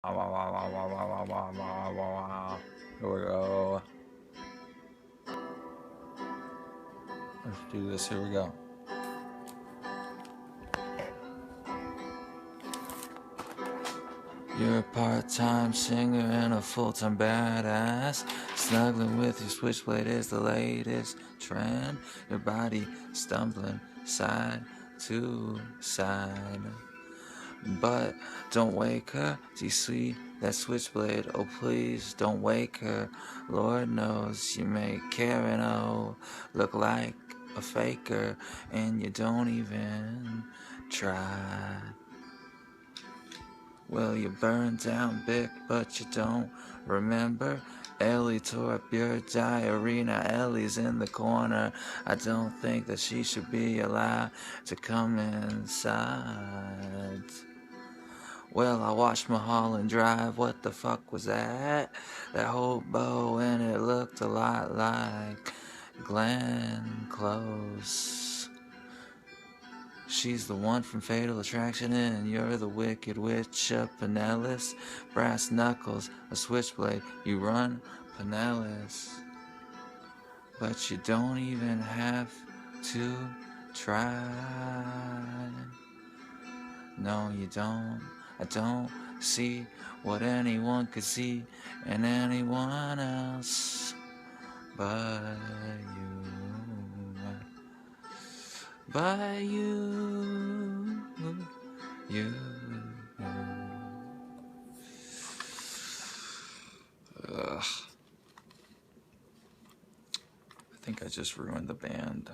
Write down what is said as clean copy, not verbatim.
Here we go. Let's do this. Here we go. You're a part-time singer and a full-time badass. Snuggling with your switchblade is the latest trend. Your body stumbling side to side. But don't wake her. Do you see that switchblade? Oh, please don't wake her. Lord knows you make Karen O look like a faker, and you don't even try. Well, you burned down Bic, but you don't remember. Ellie tore up your diary, now Ellie's in the corner. I don't think that she should be allowed to come inside. Well, I watched Mulholland Drive, what the fuck was that? That hobo, and it looked a lot like Glenn Close. She's the one from Fatal Attraction, and you're the wicked witch of Pinellas. Brass knuckles, a switchblade, you run Pinellas. But you don't even have to try. No, you don't. I don't see what anyone could see in anyone else but you. By you. Ugh. I think I just ruined the band.